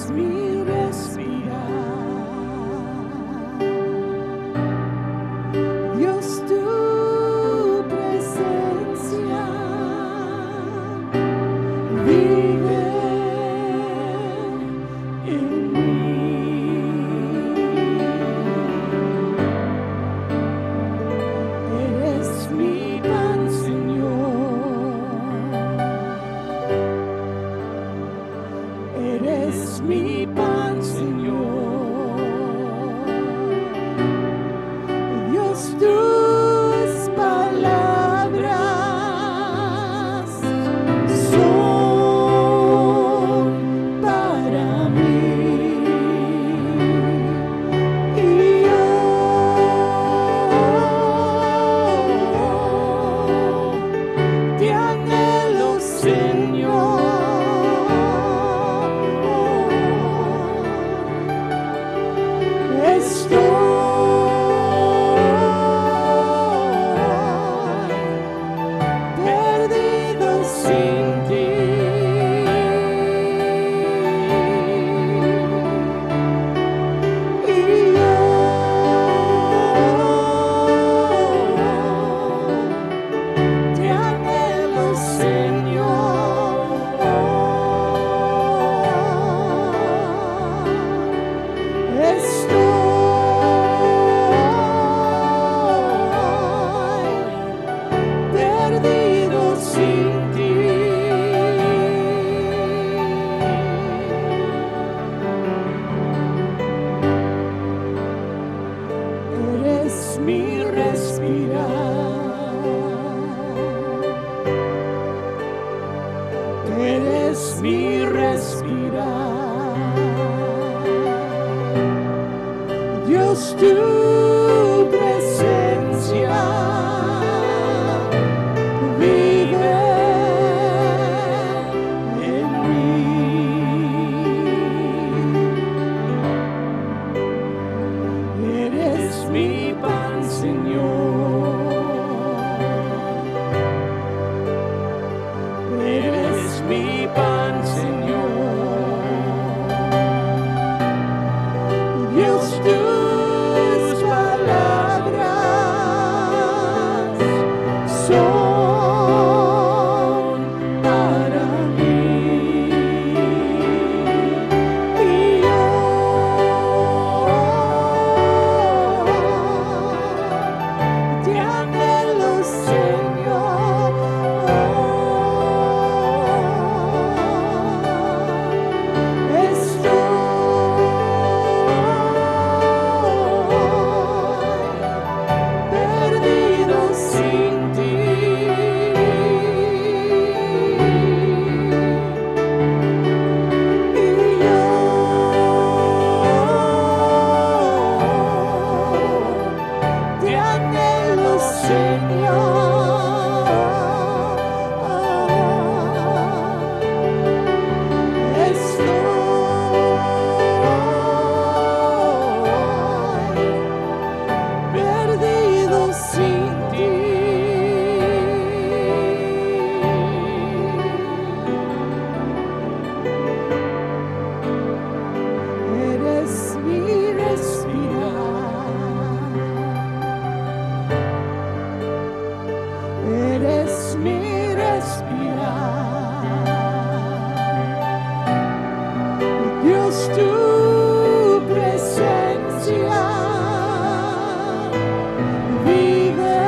eres mi respirar. Dios, tu presencia vive en mí. Eres mi pan, Señor. Eres mi pan, Señor. Dios, tus palabras son para mí. Y yo te anhelo, Señor. Perdido sin ti. Y yo te anhelo, Señor. Perdido sin ti. Eres mi respirar. Eres mi respirar. Dios, tu presencia vive en mí. Eres mi pan, Señor. Eres mi pan, Señor. Dios, tus palabras son para mí. Y yo te anhelo, Señor. Perdido sin ti. Y yo te anhelo, Señor. Perdido sin ti. Eres mi respirar. Eres mi respirar. Dios, tu presencia vive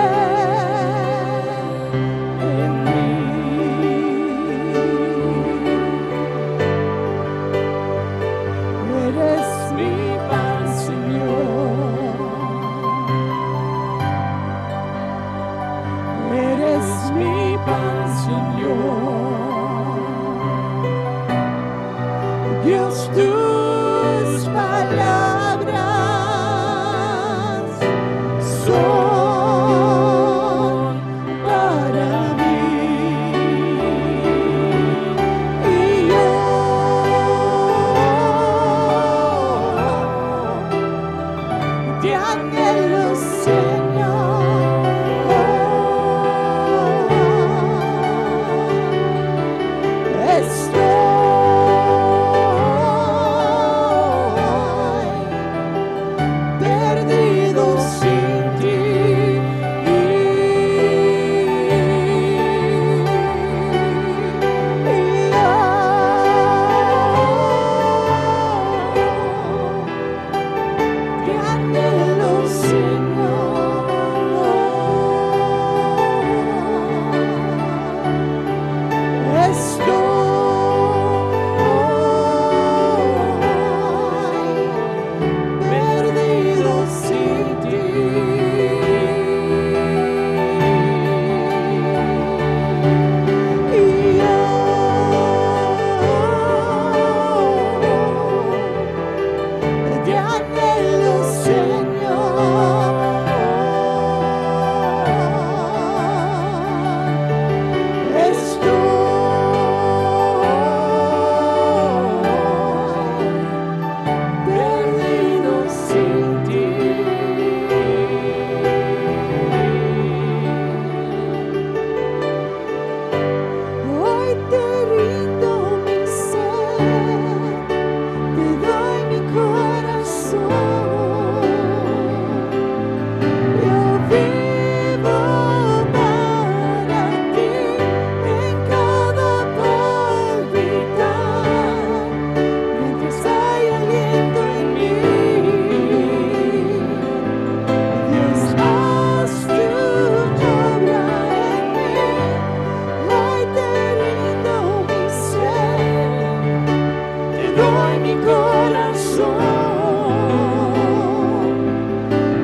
en mí. Eres mi pan.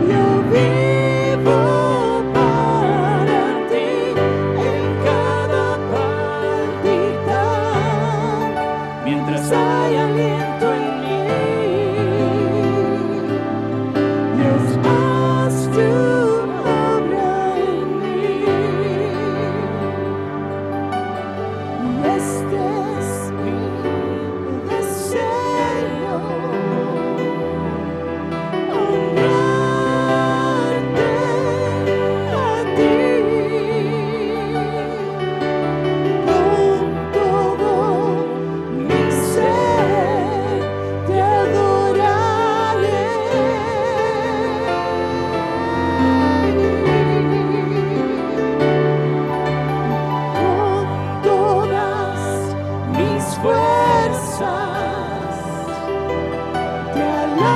Yo vivo para ti en cada palpitar, mientras hay aliento en mí. Dios, haz tu obra en mí. Y este es mi deseo, honrarte a ti. Con todo mi ser te adoraré. Con todas mis fuerzas te alabaré.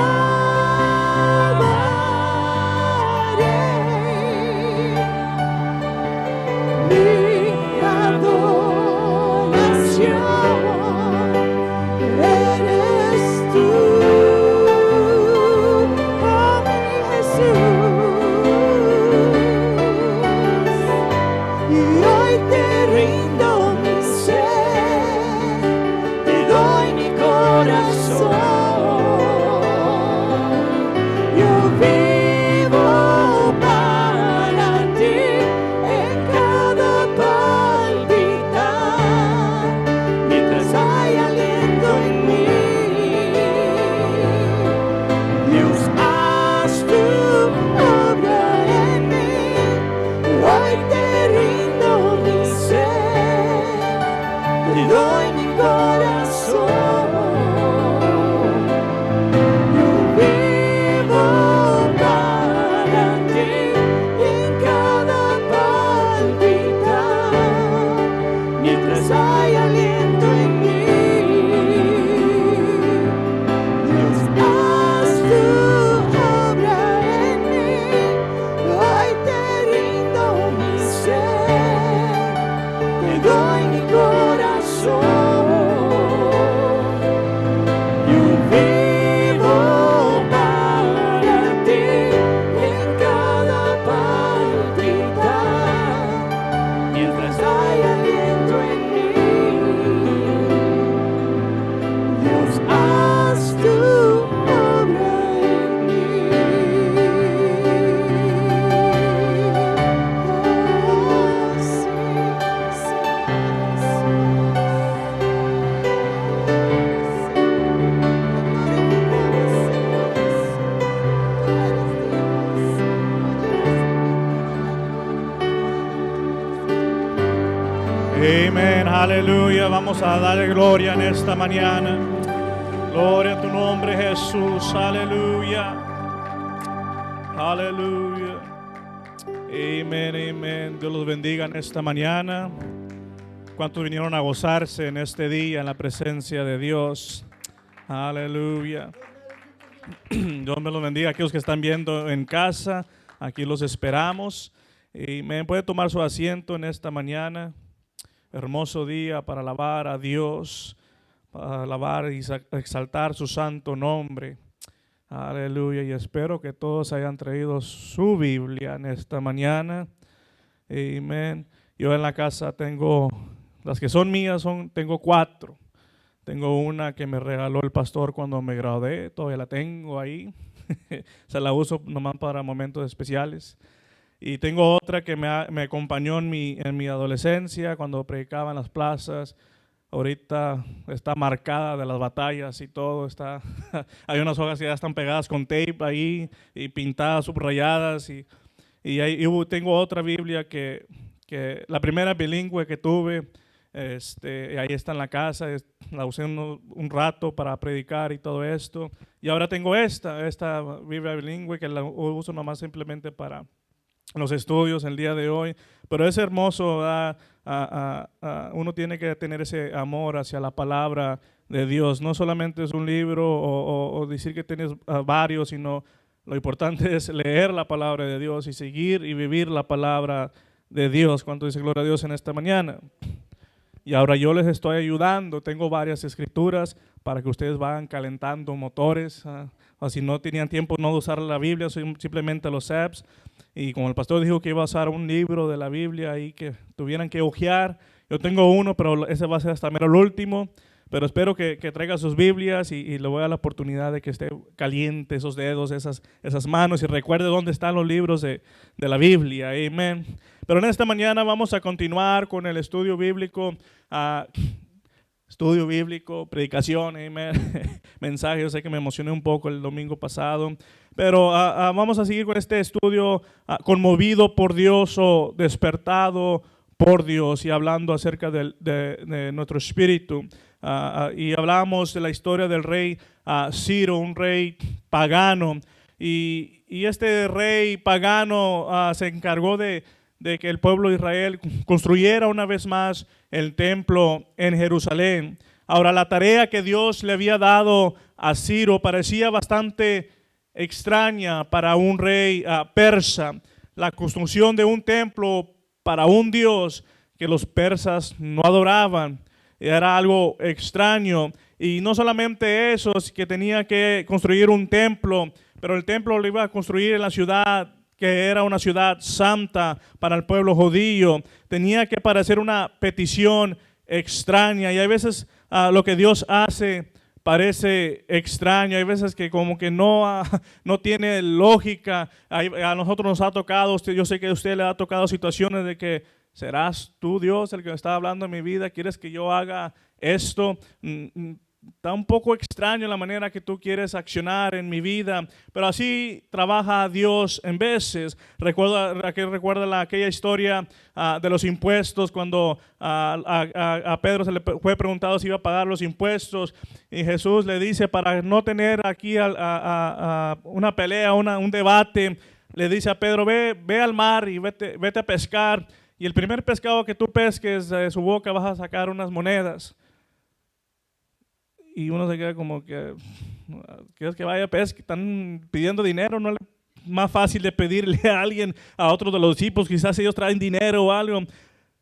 Mi adoración eres tú, oh mi Jesús. Y hoy te rindo mi ser, te doy mi corazón. Yo vivo para ti en cada palpitar, mientras hay aliento en mí. Dios, haz tu obra en mí. Hoy te rindo mi ser, te doy mi corazón. Yo vivo para ti en cada palpitar, mientras hay aliento en mí. Dios, haz tu obra en mí. Hoy te rindo mi ser, te doy mi corazón. Yo vivo para ti en cada palpitar, mientras hay aliento en mí. Dios, haz tu obra en mí. Amén, aleluya. Vamos a darle gloria en esta mañana. Gloria a tu nombre, Jesús, aleluya. Aleluya. Amén, amén. Dios los bendiga en esta mañana. ¿Cuántos vinieron a gozarse en este día en la presencia de Dios? Aleluya. Dios me los bendiga. Aquellos que están viendo en casa, aquí los esperamos. Y me puede tomar su asiento en esta mañana. Hermoso día para alabar a Dios, para alabar y exaltar su santo nombre. Aleluya. Y espero que todos hayan traído su Biblia en esta mañana. Amén. Yo en la casa tengo, las que son mías, tengo 4. Tengo una que me regaló el pastor cuando me gradué, todavía la tengo ahí. Se la uso nomás para momentos especiales. Y tengo otra que me acompañó en mi adolescencia, cuando predicaba en las plazas. Ahorita está marcada de las batallas y todo. Hay unas hojas que ya están pegadas con tape ahí y pintadas, subrayadas. Y tengo otra Biblia que la primera bilingüe que tuve, ahí está en la casa. La usé un rato para predicar y todo esto. Y ahora tengo esta Biblia bilingüe que la uso nomás simplemente para los estudios el día de hoy, pero es hermoso, uno tiene que tener ese amor hacia la palabra de Dios. No solamente es un libro o decir que tienes varios, sino lo importante es leer la palabra de Dios y seguir y vivir la palabra de Dios. ¿Cuánto dice gloria a Dios en esta mañana? y ahora yo les estoy ayudando. Tengo varias escrituras para que ustedes vayan calentando motores. O si no tenían tiempo no de usar la Biblia, simplemente los apps. Y como el pastor dijo que iba a usar un libro de la Biblia ahí que tuvieran que hojear, yo tengo uno, pero ese va a ser hasta mero el último. Pero espero que traiga sus Biblias y le voy a dar la oportunidad de que esté caliente esos dedos, esas manos, y recuerde dónde están los libros de la Biblia. Amén. Pero en esta mañana vamos a continuar con el estudio bíblico. Estudio bíblico, predicación, amén. Mensaje. Yo sé que me emocioné un poco el domingo pasado, pero vamos a seguir con este estudio, conmovido por Dios o despertado por Dios, y hablando acerca de nuestro espíritu. Y hablamos de la historia del rey Ciro, un rey pagano, y este rey pagano se encargó de que el pueblo de Israel construyera una vez más el templo en Jerusalén. Ahora, la tarea que Dios le había dado a Ciro parecía bastante extraña para un rey persa. La construcción de un templo para un Dios que los persas no adoraban era algo extraño. Y no solamente eso, que tenía que construir un templo, pero el templo lo iba a construir en la ciudad que era una ciudad santa para el pueblo judío. Tenía que parecer una petición extraña, y hay veces lo que Dios hace parece extraño. Hay veces que como que no tiene lógica. A nosotros nos ha tocado, yo sé que a usted le ha tocado situaciones de que ¿serás tú, Dios, el que me está hablando en mi vida? ¿Quieres que yo haga esto? Está un poco extraño la manera que tú quieres accionar en mi vida, pero así trabaja Dios en veces. Recuerda aquella historia de los impuestos, cuando a Pedro se le fue preguntado si iba a pagar los impuestos, y Jesús le dice, para no tener aquí una pelea, un debate, le dice a Pedro, ve al mar y vete a pescar, y el primer pescado que tú pesques de su boca vas a sacar unas monedas. Y uno se queda como que, ¿quieres que vaya a pescar? Están pidiendo dinero, ¿no? Más fácil de pedirle a alguien, a otros de los discípulos, quizás ellos traen dinero o algo.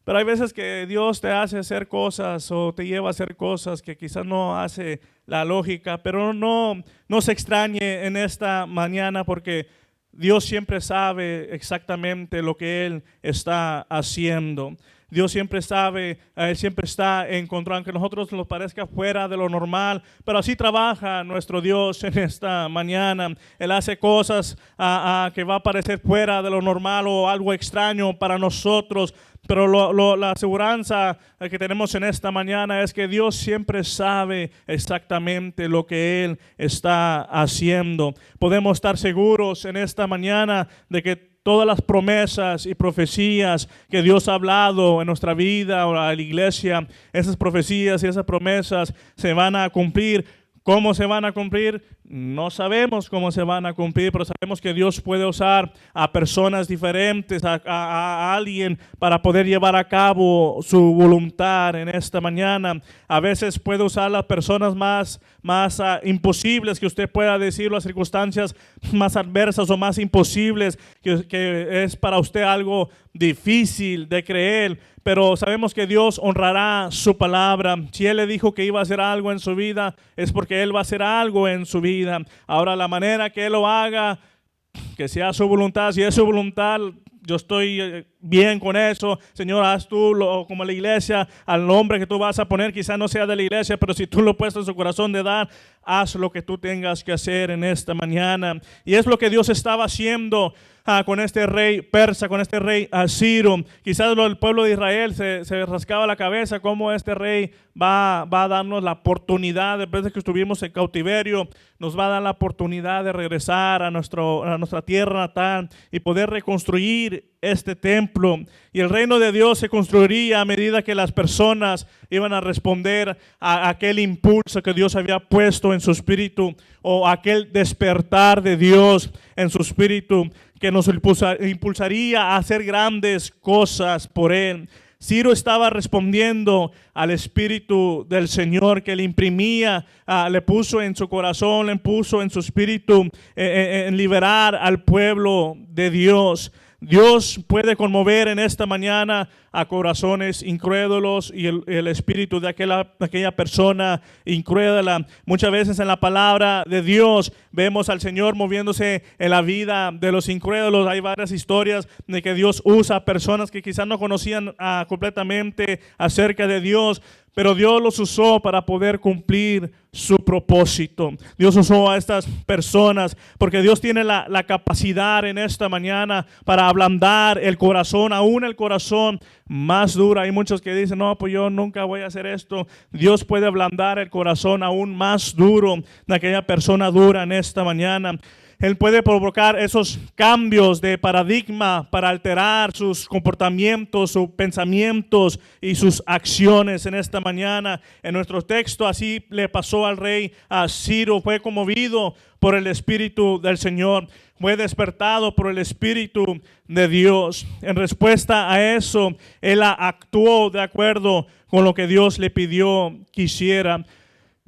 Pero hay veces que Dios te hace hacer cosas o te lleva a hacer cosas que quizás no hace la lógica, pero no se extrañe en esta mañana, porque Dios siempre sabe exactamente lo que Él está haciendo. Dios siempre sabe, Él siempre está en control, aunque a nosotros nos parezca fuera de lo normal, pero así trabaja nuestro Dios en esta mañana. Él hace cosas que va a parecer fuera de lo normal o algo extraño para nosotros, pero la aseguranza que tenemos en esta mañana es que Dios siempre sabe exactamente lo que Él está haciendo. Podemos estar seguros en esta mañana de que todas las promesas y profecías que Dios ha hablado en nuestra vida o a la iglesia, esas profecías y esas promesas se van a cumplir. ¿Cómo se van a cumplir? No sabemos cómo se van a cumplir, pero sabemos que Dios puede usar a personas diferentes, a alguien para poder llevar a cabo su voluntad en esta mañana. A veces puede usar las personas más imposibles que usted pueda decir, las circunstancias más adversas o más imposibles, que es para usted algo difícil de creer. Pero sabemos que Dios honrará su palabra. Si Él le dijo que iba a hacer algo en su vida, es porque Él va a hacer algo en su vida. Ahora, la manera que Él lo haga, que sea su voluntad. Si es su voluntad, yo estoy bien con eso. Señor, haz tú como la iglesia, al nombre que tú vas a poner, quizás no sea de la iglesia, pero si tú lo has puesto en su corazón de dar, haz lo que tú tengas que hacer en esta mañana. Y es lo que Dios estaba haciendo con este rey persa, con este rey Ciro. Quizás el pueblo de Israel se rascaba la cabeza cómo este rey va a darnos la oportunidad, después de que estuvimos en cautiverio, nos va a dar la oportunidad de regresar a nuestra tierra natal y poder reconstruir este templo. Y el reino de Dios se construiría a medida que las personas iban a responder a aquel impulso que Dios había puesto en su espíritu, o aquel despertar de Dios en su espíritu que nos impulsaría a hacer grandes cosas por Él. Ciro estaba respondiendo al Espíritu del Señor que le imprimía, le puso en su corazón, le puso en su espíritu en liberar al pueblo de Dios. Dios puede conmover en esta mañana a corazones incrédulos y el espíritu de aquella persona incrédula. Muchas veces en la palabra de Dios vemos al Señor moviéndose en la vida de los incrédulos. Hay varias historias de que Dios usa personas que quizás no conocían completamente acerca de Dios, pero Dios los usó para poder cumplir su propósito. Dios usó a estas personas porque Dios tiene la capacidad en esta mañana para ablandar el corazón, aún el corazón más duro. Hay muchos que dicen, no, pues yo nunca voy a hacer esto. Dios puede ablandar el corazón aún más duro de aquella persona dura en esta mañana. Él puede provocar esos cambios de paradigma para alterar sus comportamientos, sus pensamientos y sus acciones en esta mañana. En nuestro texto así le pasó al rey Ciro. Fue conmovido por el Espíritu del Señor. Fue despertado por el Espíritu de Dios. En respuesta a eso, él actuó de acuerdo con lo que Dios le pidió que hiciera.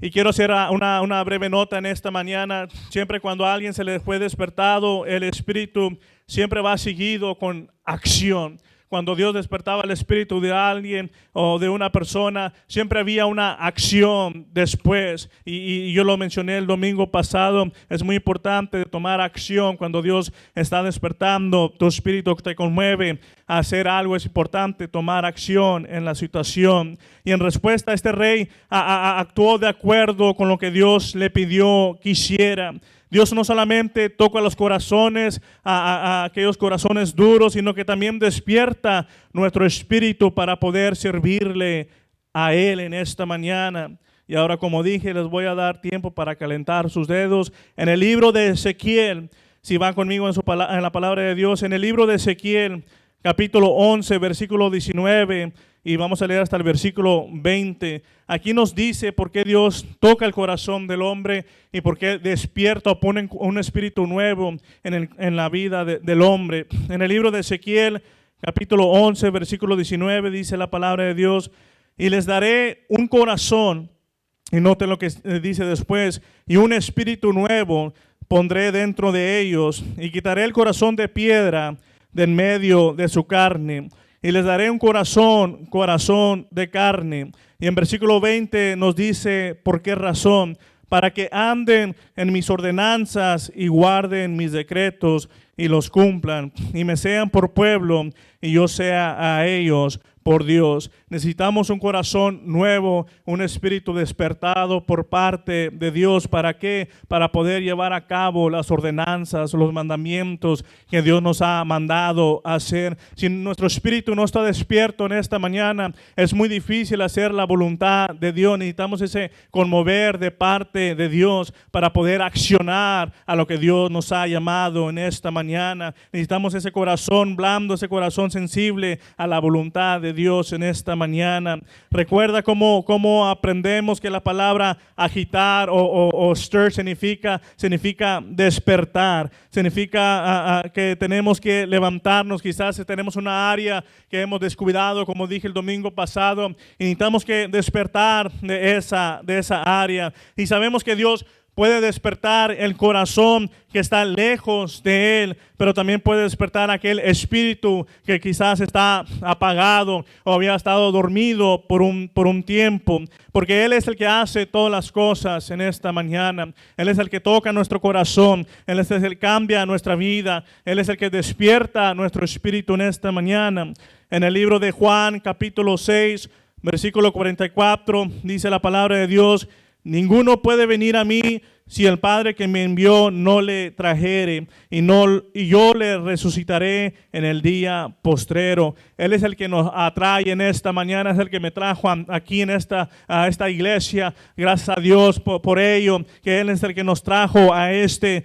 Y quiero hacer una breve nota en esta mañana. Siempre cuando a alguien se le fue despertado el Espíritu, siempre va seguido con acción. Cuando Dios despertaba el espíritu de alguien o de una persona, siempre había una acción después. Y yo lo mencioné el domingo pasado, es muy importante tomar acción. Cuando Dios está despertando, tu espíritu te conmueve a hacer algo, es importante tomar acción en la situación. Y en respuesta, este rey actuó de acuerdo con lo que Dios le pidió que hiciera. Dios no solamente toca los corazones, a aquellos corazones duros, sino que también despierta nuestro espíritu para poder servirle a Él en esta mañana. Y ahora, como dije, les voy a dar tiempo para calentar sus dedos. En el libro de Ezequiel, si van conmigo en la palabra de Dios, en el libro de Ezequiel, capítulo 11, versículo 19, y vamos a leer hasta el versículo 20. Aquí nos dice por qué Dios toca el corazón del hombre y por qué despierta o pone un espíritu nuevo en la vida del hombre. En el libro de Ezequiel, capítulo 11, versículo 19, dice la palabra de Dios: y les daré un corazón, y noten lo que dice después, y un espíritu nuevo pondré dentro de ellos, y quitaré el corazón de piedra de en medio de su carne, y les daré un corazón de carne. Y en versículo 20 nos dice por qué razón: para que anden en mis ordenanzas y guarden mis decretos y los cumplan, y me sean por pueblo y yo sea a ellos por Dios. Necesitamos un corazón nuevo, un espíritu despertado por parte de Dios. ¿Para qué? Para poder llevar a cabo las ordenanzas, los mandamientos que Dios nos ha mandado hacer. Si nuestro espíritu no está despierto en esta mañana, es muy difícil hacer la voluntad de Dios. Necesitamos ese conmover de parte de Dios para poder accionar a lo que Dios nos ha llamado en esta mañana. Necesitamos ese corazón blando, ese corazón sensible a la voluntad de Dios en esta mañana. Recuerda cómo aprendemos que la palabra agitar o stir significa despertar, significa que tenemos que levantarnos. Quizás tenemos una área que hemos descuidado, como dije el domingo pasado, y necesitamos que despertar de esa área. Y sabemos que Dios puede despertar el corazón que está lejos de Él, pero también puede despertar aquel espíritu que quizás está apagado o había estado dormido por un tiempo, porque Él es el que hace todas las cosas en esta mañana. Él es el que toca nuestro corazón, Él es el que cambia nuestra vida, Él es el que despierta nuestro espíritu en esta mañana. En el libro de Juan, capítulo 6, versículo 44, dice la palabra de Dios: ninguno puede venir a mí si el Padre que me envió no le trajere, y yo le resucitaré en el día postrero. Él es el que nos atrae en esta mañana, es el que me trajo aquí a esta iglesia. Gracias a Dios por ello, que Él es el que nos trajo a este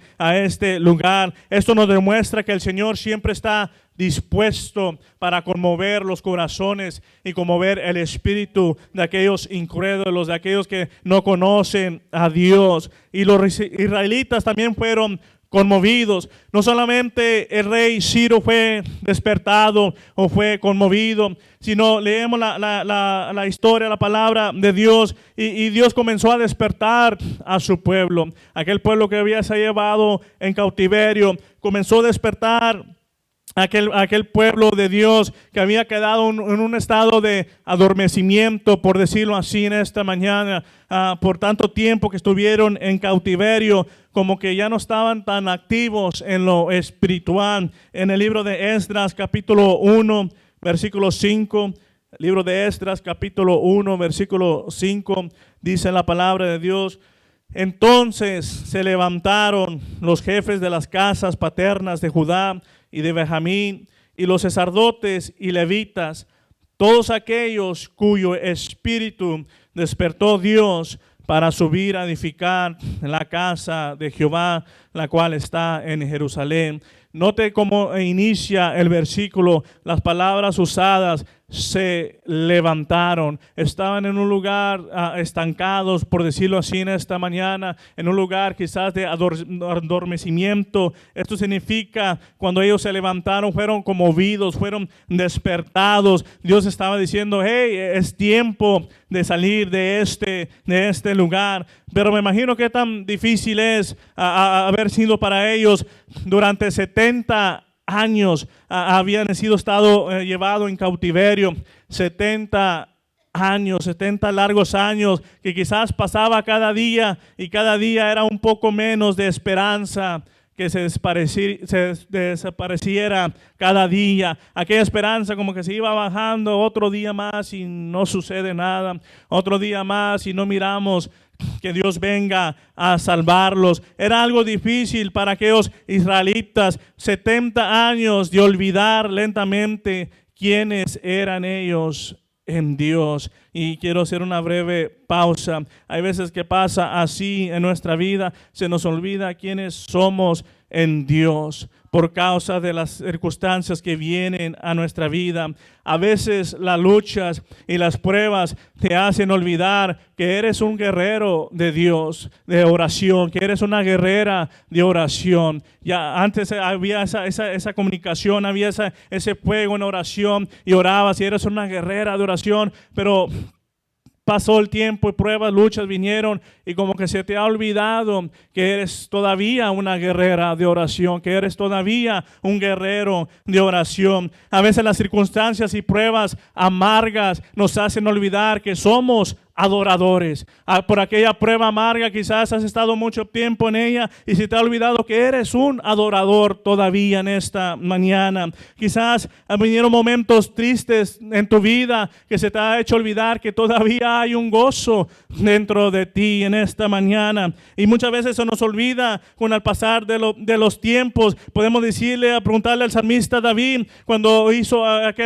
lugar. Esto nos demuestra que el Señor siempre está dispuesto para conmover los corazones y conmover el espíritu de aquellos incrédulos, de aquellos que no conocen a Dios. Y los israelitas también fueron conmovidos. No solamente el rey Ciro fue despertado o fue conmovido, sino leemos la historia, la palabra de Dios, y Dios comenzó a despertar a su pueblo. Aquel pueblo que había sido llevado en cautiverio comenzó a despertar aquel pueblo de Dios que había quedado en un estado de adormecimiento, por decirlo así, en esta mañana, por tanto tiempo que estuvieron en cautiverio, como que ya no estaban tan activos en lo espiritual. En el libro de Esdras, capítulo 1, versículo 5, libro de Esdras, capítulo 1, versículo 5, dice la palabra de Dios: entonces se levantaron los jefes de las casas paternas de Judá y de Benjamín, y los sacerdotes y levitas, todos aquellos cuyo espíritu despertó Dios para subir a edificar la casa de Jehová, la cual está en Jerusalén. Note cómo inicia el versículo, las palabras usadas: se levantaron. Estaban en un lugar estancados, por decirlo así, en esta mañana, en un lugar quizás de adormecimiento. Esto significa, cuando ellos se levantaron, fueron conmovidos, fueron despertados. Dios estaba diciendo: hey, es tiempo de salir de este lugar. Pero me imagino qué tan difícil es haber sido para ellos. Durante 70 años habían estado llevados en cautiverio. 70 años, 70 largos años, que quizás pasaba cada día, y cada día era un poco menos de esperanza que se desapareciera cada día. Aquella esperanza como que se iba bajando, otro día más y no sucede nada, otro día más y no miramos que Dios venga a salvarlos. Era algo difícil para aquellos israelitas. 70 años de olvidar lentamente quiénes eran ellos en Dios. Y quiero hacer una breve pausa. Hay veces que pasa así en nuestra vida, se nos olvida quiénes somos en Dios por causa de las circunstancias que vienen a nuestra vida. A veces las luchas y las pruebas te hacen olvidar que eres un guerrero de Dios, de oración, que eres una guerrera de oración. Ya antes había esa comunicación, había ese fuego en oración y orabas y eres una guerrera de oración, pero pasó el tiempo y pruebas, luchas vinieron y como que se te ha olvidado que eres todavía una guerrera de oración, que eres todavía un guerrero de oración. A veces las circunstancias y pruebas amargas nos hacen olvidar que somos adoradores. Por aquella prueba amarga quizás has estado mucho tiempo en ella y se te ha olvidado que eres un adorador todavía en esta mañana. Quizás vinieron momentos tristes en tu vida que se te ha hecho olvidar que todavía hay un gozo dentro de ti en esta mañana. Y muchas veces se nos olvida con el pasar de los tiempos. Podemos preguntarle al salmista David, cuando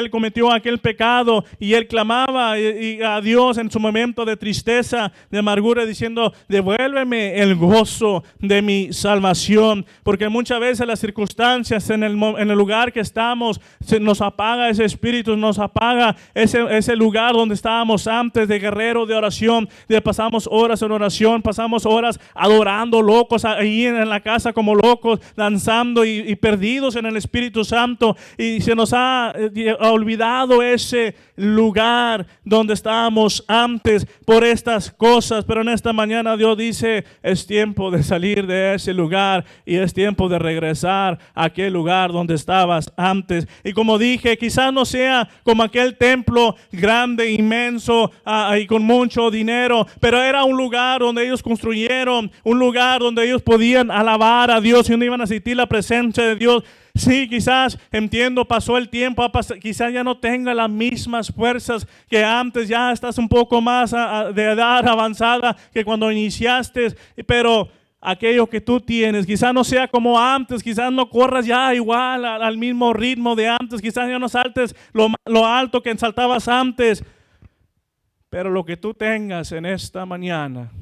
cometió aquel pecado y él clamaba y a Dios en su momento de tristeza, de amargura, diciendo: devuélveme el gozo de mi salvación. Porque muchas veces las circunstancias en el lugar que estamos nos apaga ese espíritu, nos apaga ese lugar donde estábamos antes de guerrero de oración, pasamos horas en oración, pasamos horas adorando locos ahí en la casa como locos, danzando y perdidos en el Espíritu Santo, y se nos ha olvidado ese lugar donde estábamos antes por estas cosas. Pero en esta mañana Dios dice: es tiempo de salir de ese lugar y es tiempo de regresar a aquel lugar donde estabas antes. Y como dije, quizás no sea como aquel templo grande, inmenso y con mucho dinero, pero era un lugar donde ellos construyeron, un lugar donde ellos podían alabar a Dios y donde iban a sentir la presencia de Dios. Sí, quizás, entiendo, pasó el tiempo, quizás ya no tenga las mismas fuerzas que antes, ya estás un poco más de edad avanzada que cuando iniciaste, pero aquello que tú tienes quizás no sea como antes, quizás no corras ya igual al mismo ritmo de antes, quizás ya no saltes lo alto que saltabas antes, pero lo que tú tengas en esta mañana,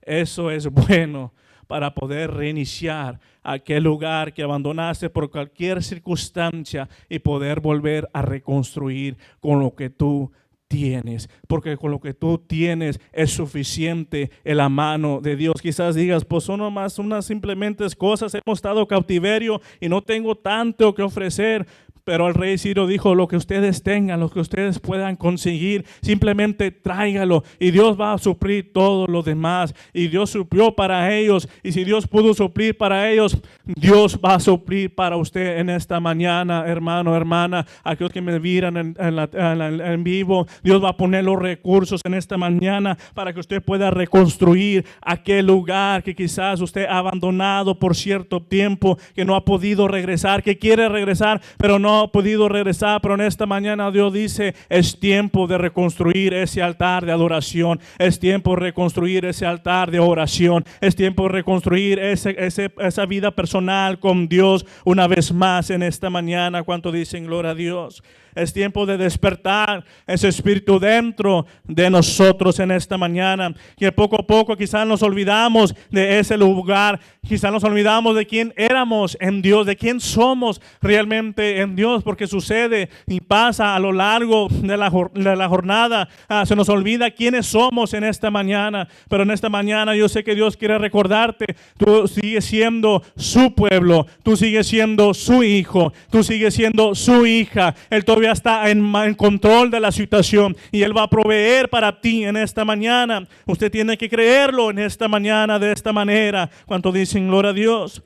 eso es bueno para poder reiniciar aquel lugar que abandonaste por cualquier circunstancia y poder volver a reconstruir con lo que tú tienes, porque con lo que tú tienes es suficiente en la mano de Dios. Quizás digas: pues son nomás unas simplemente cosas, hemos estado en cautiverio y no tengo tanto que ofrecer. Pero el rey Ciro dijo, lo que ustedes tengan, lo que ustedes puedan conseguir, simplemente tráigalo y Dios va a suplir todo lo demás. Y Dios suplió para ellos, y si Dios pudo suplir para ellos, Dios va a suplir para usted en esta mañana, hermano, hermana, aquellos que me miran en vivo. Dios va a poner los recursos en esta mañana para que usted pueda reconstruir aquel lugar que quizás usted ha abandonado por cierto tiempo, que no ha podido regresar, que quiere regresar, pero no ha podido regresar. Pero en esta mañana Dios dice, es tiempo de reconstruir ese altar de adoración, es tiempo de reconstruir ese altar de oración, es tiempo de reconstruir esa vida personal con Dios una vez más en esta mañana. ¿Cuánto dicen gloria a Dios? Es tiempo de despertar ese espíritu dentro de nosotros en esta mañana. Que poco a poco quizás nos olvidamos de ese lugar. Quizás nos olvidamos de quién éramos en Dios, de quién somos realmente en Dios. Porque sucede y pasa a lo largo de la jornada. Se nos olvida quiénes somos en esta mañana. Pero en esta mañana yo sé que Dios quiere recordarte. Tú sigues siendo su pueblo. Tú sigues siendo su hijo. Tú sigues siendo su hija. Él todavía está en control de la situación y Él va a proveer para ti en esta mañana. Usted tiene que creerlo en esta mañana de esta manera. ¿Cuánto dicen gloria a Dios?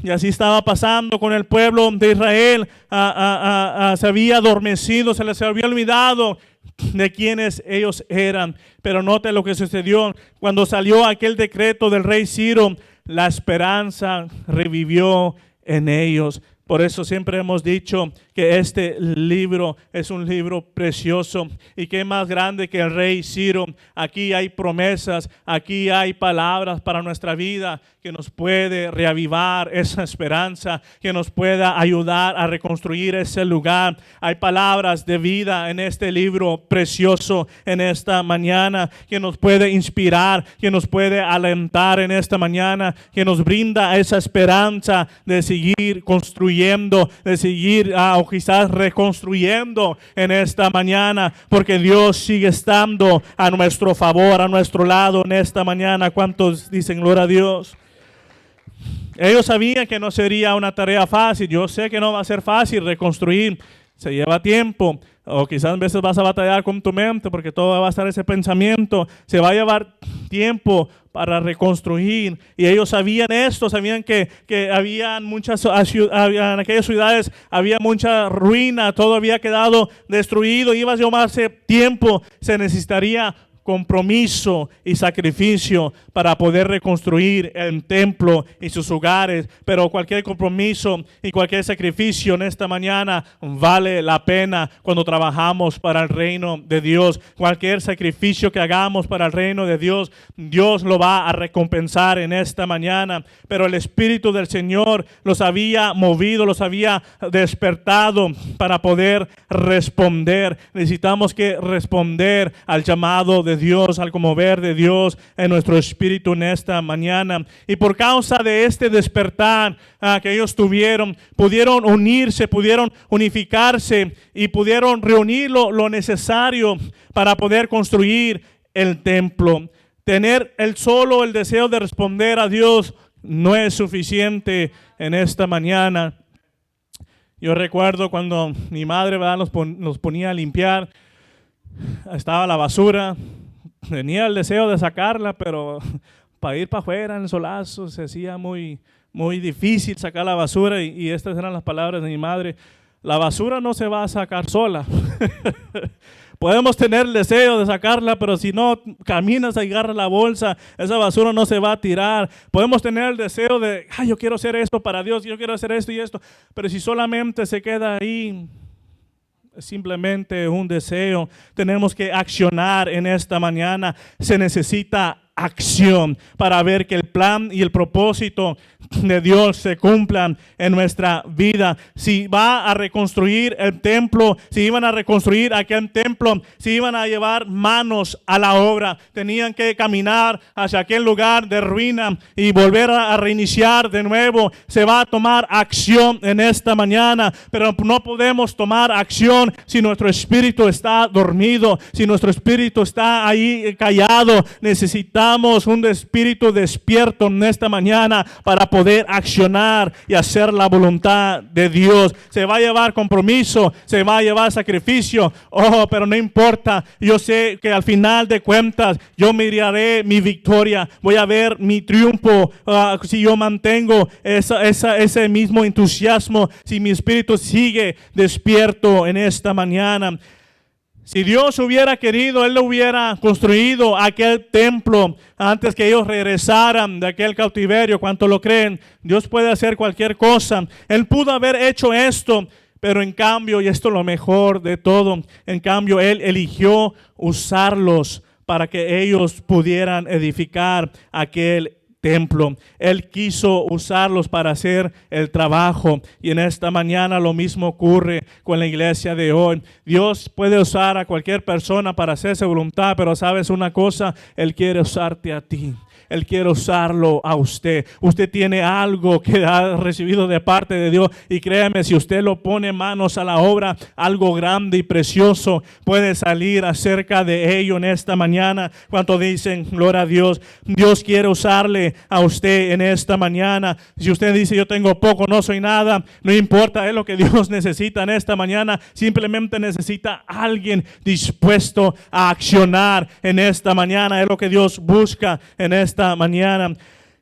Y así estaba pasando con el pueblo de Israel. Se había adormecido, se les había olvidado de quienes ellos eran. Pero note lo que sucedió cuando salió aquel decreto del rey Ciro. La esperanza revivió en ellos. Por eso siempre hemos dicho que este libro es un libro precioso. Y que más grande que el rey Ciro. Aquí hay promesas, aquí hay palabras para nuestra vida que nos puede reavivar esa esperanza, que nos pueda ayudar a reconstruir ese lugar. Hay palabras de vida en este libro precioso en esta mañana, que nos puede inspirar, que nos puede alentar en esta mañana, que nos brinda esa esperanza de seguir construyendo, de seguir o quizás reconstruyendo en esta mañana, porque Dios sigue estando a nuestro favor, a nuestro lado en esta mañana. ¿Cuántos dicen gloria a Dios? Ellos sabían que no sería una tarea fácil. Yo sé que no va a ser fácil reconstruir. Se lleva tiempo. O quizás a veces vas a batallar con tu mente porque todo va a estar ese pensamiento. Se va a llevar tiempo para reconstruir. Y ellos sabían esto. Sabían que habían muchas, en aquellas ciudades había mucha ruina. Todo había quedado destruido. Iba a llevarse tiempo. Se necesitaría compromiso y sacrificio para poder reconstruir el templo y sus hogares. Pero cualquier compromiso y cualquier sacrificio en esta mañana vale la pena cuando trabajamos para el reino de Dios. Cualquier sacrificio que hagamos para el reino de Dios, Dios lo va a recompensar en esta mañana. Pero el Espíritu del Señor los había movido, los había despertado para poder responder. Necesitamos que responder al llamado de Dios, al mover de Dios en nuestro espíritu en esta mañana. Y por causa de este despertar que ellos tuvieron, pudieron unirse, pudieron unificarse y pudieron reunir lo necesario para poder construir el templo. Tener solo el deseo de responder a Dios no es suficiente en esta mañana. Yo recuerdo cuando mi madre, ¿verdad?, nos ponía a limpiar. Estaba la basura. Tenía el deseo de sacarla, pero para ir para afuera en el solazo se hacía muy difícil sacar la basura. Y estas eran las palabras de mi madre: la basura no se va a sacar sola. Podemos tener el deseo de sacarla, pero si no caminas y agarras la bolsa, esa basura no se va a tirar. Podemos tener el deseo de, yo quiero hacer esto para Dios, yo quiero hacer esto y esto, pero si solamente se queda ahí, simplemente un deseo. Tenemos que accionar en esta mañana. Se necesita acción para ver que el plan y el propósito de Dios se cumplan en nuestra vida. Si va a reconstruir el templo, si iban a reconstruir aquel templo, si iban a llevar manos a la obra, tenían que caminar hacia aquel lugar de ruina y volver a reiniciar de nuevo. Se va a tomar acción en esta mañana, pero no podemos tomar acción si nuestro espíritu está dormido, si nuestro espíritu está ahí callado. Necesitamos necesitamos un espíritu despierto en esta mañana para poder accionar y hacer la voluntad de Dios. Se va a llevar compromiso, se va a llevar sacrificio, pero no importa. Yo sé que al final de cuentas yo miraré mi victoria, voy a ver mi triunfo si yo mantengo ese mismo entusiasmo, si mi espíritu sigue despierto en esta mañana. Si Dios hubiera querido, Él lo hubiera construido aquel templo antes que ellos regresaran de aquel cautiverio. ¿Cuánto lo creen? Dios puede hacer cualquier cosa. Él pudo haber hecho esto, pero en cambio, y esto es lo mejor de todo, en cambio Él eligió usarlos para que ellos pudieran edificar aquel templo. Él quiso usarlos para hacer el trabajo, y en esta mañana lo mismo ocurre con la iglesia de hoy. Dios puede usar a cualquier persona para hacer su voluntad, pero sabes una cosa, Él quiere usarte a ti. Él quiere usarlo a usted. Usted tiene algo que ha recibido de parte de Dios, y créeme, si usted lo pone manos a la obra, algo grande y precioso puede salir acerca de ello en esta mañana. Cuando dicen gloria a Dios, Dios quiere usarle a usted en esta mañana. Si usted dice yo tengo poco, no soy nada, no importa, es lo que Dios necesita en esta mañana. Simplemente necesita alguien dispuesto a accionar en esta mañana. Es lo que Dios busca en esta mañana.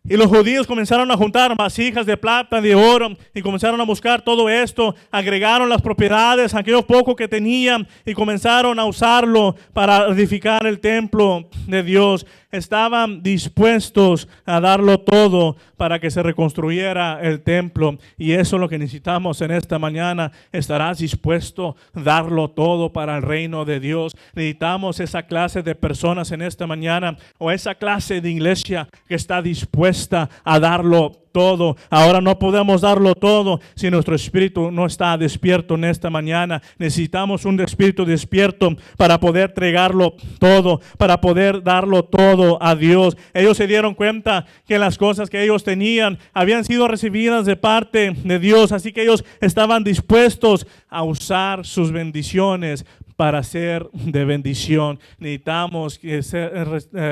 Y los judíos comenzaron a juntar vasijas de plata, de oro, y comenzaron a buscar todo esto. Agregaron las propiedades, aquello poco que tenían, y comenzaron a usarlo para edificar el templo de Dios. Estaban dispuestos a darlo todo para que se reconstruyera el templo. Y eso es lo que necesitamos en esta mañana. ¿Estarás dispuesto a darlo todo para el reino de Dios? Necesitamos esa clase de personas en esta mañana, o esa clase de iglesia que está dispuesta a darlo todo. Ahora no podemos darlo todo si nuestro espíritu no está despierto en esta mañana. Necesitamos un espíritu despierto para poder entregarlo todo, para poder darlo todo a Dios. Ellos se dieron cuenta que las cosas que ellos tenían habían sido recibidas de parte de Dios, así que ellos estaban dispuestos a usar sus bendiciones para ser de bendición. Necesitamos que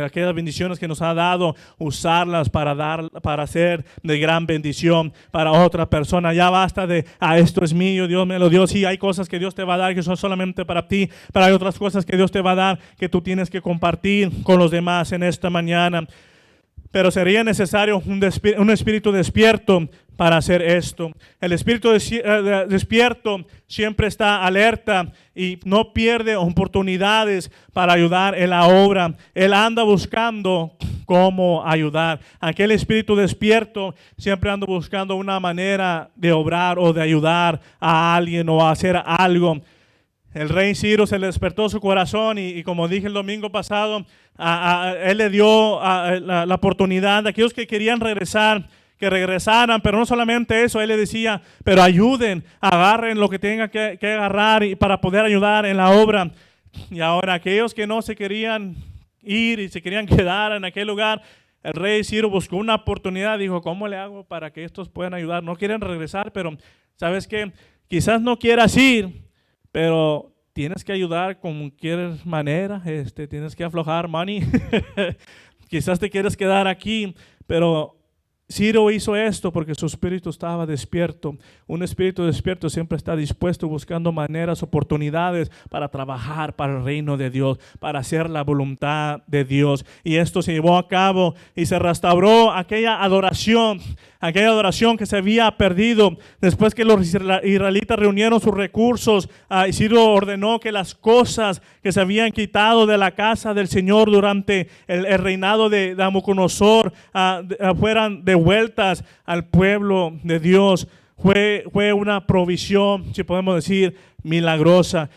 aquellas bendiciones que nos ha dado, usarlas para ser de gran bendición para otra persona. Ya basta de, esto es mío, Dios me lo dio. Sí, hay cosas que Dios te va a dar que son solamente para ti, pero hay otras cosas que Dios te va a dar que tú tienes que compartir con los demás en esta mañana. Pero sería necesario un espíritu despierto para hacer esto. El espíritu despierto siempre está alerta y no pierde oportunidades para ayudar en la obra. Él anda buscando cómo ayudar. Aquel espíritu despierto siempre anda buscando una manera de obrar o de ayudar a alguien o a hacer algo. El rey Ciro se le despertó su corazón y como dije el domingo pasado, él le dio la oportunidad a aquellos que querían regresar, que regresaran, pero no solamente eso, él le decía, pero ayuden, agarren lo que tengan que agarrar para poder ayudar en la obra. Y ahora aquellos que no se querían ir y se querían quedar en aquel lugar, el rey Ciro buscó una oportunidad, dijo, ¿cómo le hago para que estos puedan ayudar? No quieren regresar, pero ¿sabes qué? Quizás no quieras ir, pero tienes que ayudar con cualquier manera, tienes que aflojar money. Quizás te quieres quedar aquí, pero Ciro hizo esto porque su espíritu estaba despierto. Un espíritu despierto siempre está dispuesto, buscando maneras, oportunidades para trabajar para el reino de Dios, para hacer la voluntad de Dios. Y esto se llevó a cabo y se restauró aquella adoración que se había perdido. Después que los israelitas reunieron sus recursos, Ciro ordenó que las cosas que se habían quitado de la casa del Señor durante el reinado de Nabucodonosor fueran devueltas al pueblo de Dios. Fue una provisión, si podemos decir, milagrosa.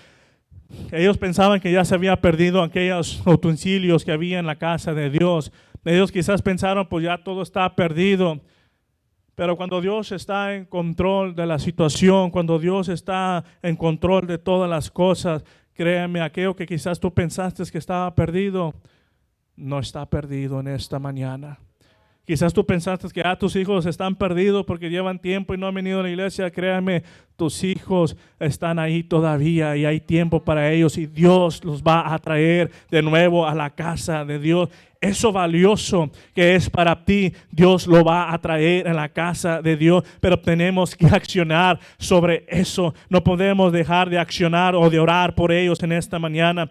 Ellos pensaban que ya se había perdido aquellos utensilios que había en la casa de Dios. Ellos quizás pensaron, pues ya todo está perdido. Pero cuando Dios está en control de la situación, cuando Dios está en control de todas las cosas, créeme, aquello que quizás tú pensaste que estaba perdido, no está perdido en esta mañana. Quizás tú pensaste que tus hijos están perdidos porque llevan tiempo y no han venido a la iglesia. Créame, tus hijos están ahí todavía y hay tiempo para ellos y Dios los va a traer de nuevo a la casa de Dios. eso valioso que es para ti, Dios lo va a traer en la casa de Dios, pero tenemos que accionar sobre eso. No podemos dejar de accionar o de orar por ellos en esta mañana.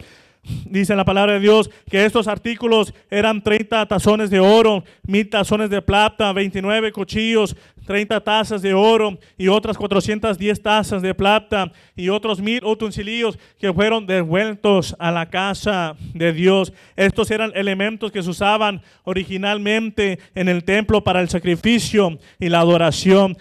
Dice la palabra de Dios que estos artículos eran 30 tazones de oro, 1000 tazones de plata, 29 cuchillos, 30 tazas de oro y otras 410 tazas de plata y otros 1000 utensilios que fueron devueltos a la casa de Dios. Estos eran elementos que se usaban originalmente en el templo para el sacrificio y la adoración.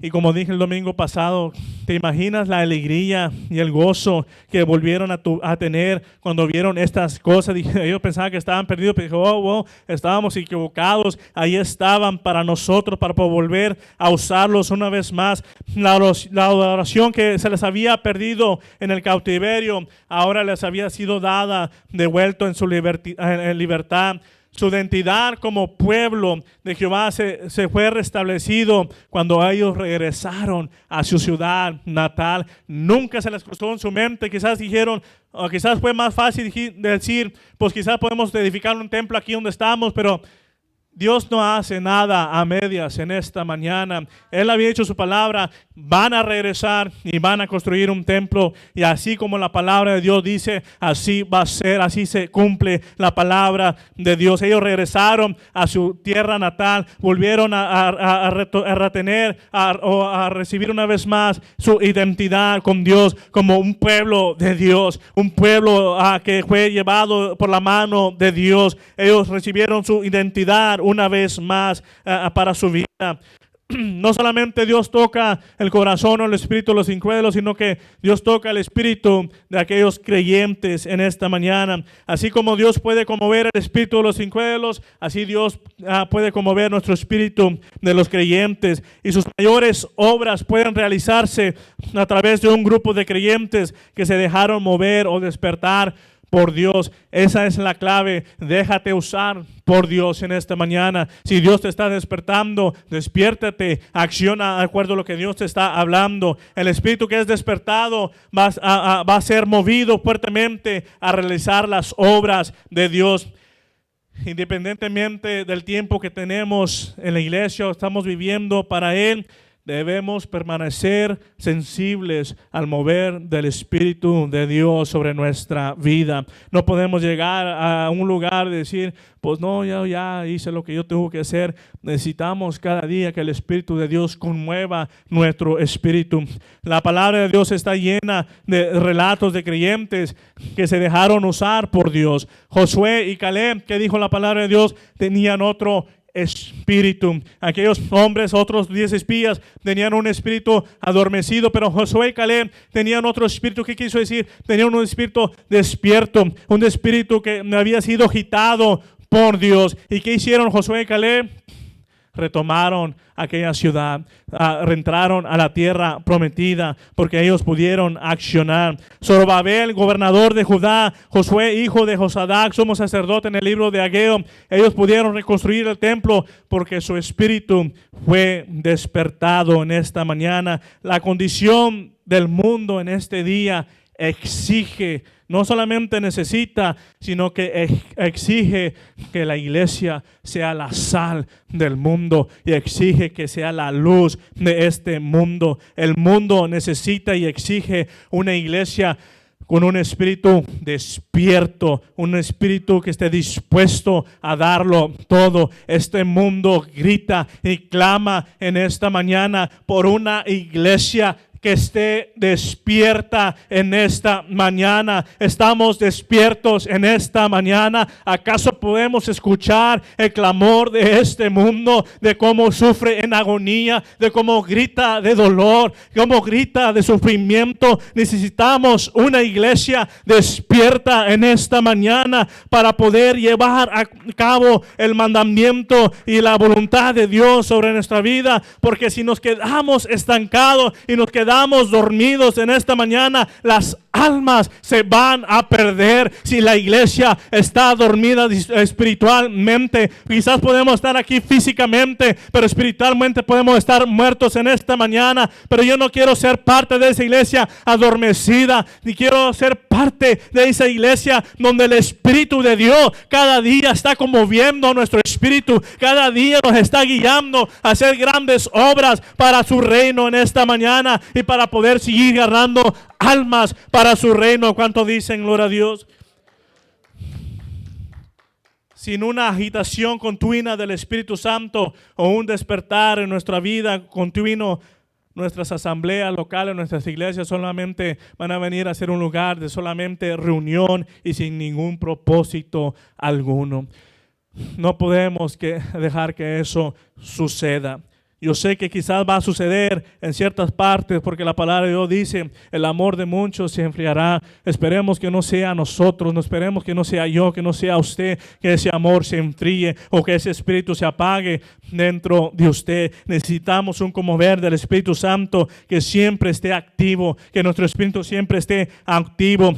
Y como dije el domingo pasado, ¿te imaginas la alegría y el gozo que volvieron a tener cuando vieron estas cosas? Ellos pensaban que estaban perdidos, pero dijo, estábamos equivocados. Ahí estaban para nosotros, para volver a usarlos una vez más. La adoración que se les había perdido en el cautiverio, ahora les había sido dada de vuelta en su libertad. Su identidad como pueblo de Jehová se fue restablecido cuando ellos regresaron a su ciudad natal. Nunca se les cruzó en su mente. Quizás dijeron, o quizás fue más fácil decir, pues quizás podemos edificar un templo aquí donde estamos, pero Dios no hace nada a medias en esta mañana. Él había dicho su palabra, van a regresar y van a construir un templo. Y así como la palabra de Dios dice, así va a ser, así se cumple la palabra de Dios. Ellos regresaron a su tierra natal, volvieron a retener o a recibir una vez más su identidad con Dios como un pueblo de Dios, un pueblo que fue llevado por la mano de Dios. Ellos recibieron su identidad una vez más para su vida. No solamente Dios toca el corazón o el espíritu de los incrédulos, sino que Dios toca el espíritu de aquellos creyentes en esta mañana. Así como Dios puede conmover el espíritu de los incrédulos, así Dios puede conmover nuestro espíritu de los creyentes. Y sus mayores obras pueden realizarse a través de un grupo de creyentes que se dejaron mover o despertar por Dios. Esa es la clave. Déjate usar por Dios en esta mañana. Si Dios te está despertando, despiértate, acciona de acuerdo a lo que Dios te está hablando. El espíritu que es despertado va a ser movido fuertemente a realizar las obras de Dios. Independientemente del tiempo que tenemos en la iglesia, estamos viviendo para Él, debemos permanecer sensibles al mover del Espíritu de Dios sobre nuestra vida. No podemos llegar a un lugar y decir, pues no, ya hice lo que yo tengo que hacer. Necesitamos cada día que el Espíritu de Dios conmueva nuestro espíritu. La palabra de Dios está llena de relatos de creyentes que se dejaron usar por Dios. Josué y Caleb, que dijo la palabra de Dios, tenían otro espíritu. Aquellos hombres, otros 10 espías, tenían un espíritu adormecido, pero Josué y Caleb tenían otro espíritu. ¿Qué quiso decir? Tenían un espíritu despierto, un espíritu que había sido agitado por Dios. ¿Y qué hicieron Josué y Caleb? Retomaron aquella ciudad, entraron a la tierra prometida porque ellos pudieron accionar. Zorobabel, gobernador de Judá, Josué, hijo de Josadac, sumo sacerdote en el libro de Ageo, ellos pudieron reconstruir el templo porque su espíritu fue despertado en esta mañana. La condición del mundo en este día exige, no solamente necesita, sino que exige que la iglesia sea la sal del mundo y exige que sea la luz de este mundo. El mundo necesita y exige una iglesia con un espíritu despierto, un espíritu que esté dispuesto a darlo todo. Este mundo grita y clama en esta mañana por una iglesia que esté despierta en esta mañana. Estamos despiertos en esta mañana. ¿Acaso podemos escuchar el clamor de este mundo, de cómo sufre en agonía, de cómo grita de dolor, cómo grita de sufrimiento? Necesitamos una iglesia despierta en esta mañana para poder llevar a cabo el mandamiento y la voluntad de Dios sobre nuestra vida, porque si nos quedamos estancados y nos quedamos dormidos en esta mañana, las almas se van a perder si la iglesia está dormida espiritualmente. Quizás podemos estar aquí físicamente, pero espiritualmente podemos estar muertos en esta mañana. Pero yo no quiero ser parte de esa iglesia adormecida, ni quiero ser parte de esa iglesia donde el Espíritu de Dios cada día está conmoviendo nuestro espíritu, cada día nos está guiando a hacer grandes obras para su reino en esta mañana y para poder seguir ganando almas para su reino. ¿Cuánto dicen gloria a Dios? Sin una agitación continua del Espíritu Santo o un despertar en nuestra vida continuo, nuestras asambleas locales, nuestras iglesias solamente van a venir a ser un lugar de solamente reunión y sin ningún propósito alguno. No podemos dejar que eso suceda. Yo sé que quizás va a suceder en ciertas partes porque la palabra de Dios dice, el amor de muchos se enfriará. Esperemos que no sea nosotros, no esperemos que no sea yo, que no sea usted, que ese amor se enfríe o que ese espíritu se apague dentro de usted. Necesitamos un conmover del Espíritu Santo que siempre esté activo, que nuestro espíritu siempre esté activo.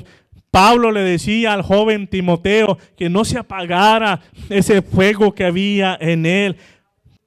Pablo le decía al joven Timoteo que no se apagara ese fuego que había en él.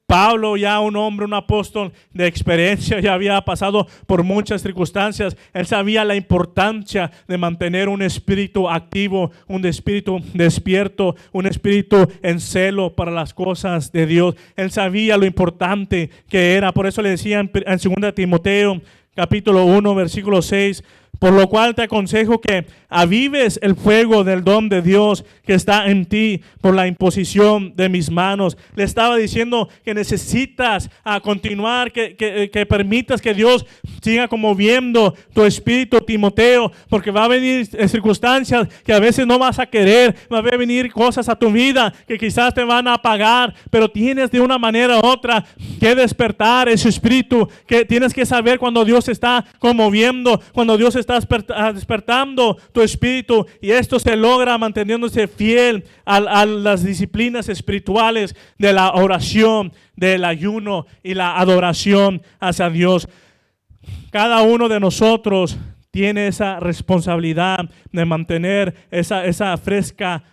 Pablo, ya un hombre, un apóstol de experiencia, ya había pasado por muchas circunstancias. Él sabía la importancia de mantener un espíritu activo, un espíritu despierto, un espíritu en celo para las cosas de Dios. Él sabía lo importante que era. Por eso le decía en 2 Timoteo, capítulo 1, versículo 6, por lo cual te aconsejo que avives el fuego del don de Dios que está en ti por la imposición de mis manos. Le estaba diciendo que necesitas continuar, que permitas que Dios siga conmoviendo tu espíritu, Timoteo, porque va a venir circunstancias que a veces no vas a querer, va a venir cosas a tu vida que quizás te van a apagar, pero tienes de una manera u otra que despertar ese espíritu, que tienes que saber cuando Dios está conmoviendo, cuando Dios está despertando tu espíritu, y esto se logra manteniéndose fiel a las disciplinas espirituales de la oración, del ayuno y la adoración hacia Dios. Cada uno de nosotros tiene esa responsabilidad de mantener esa fresca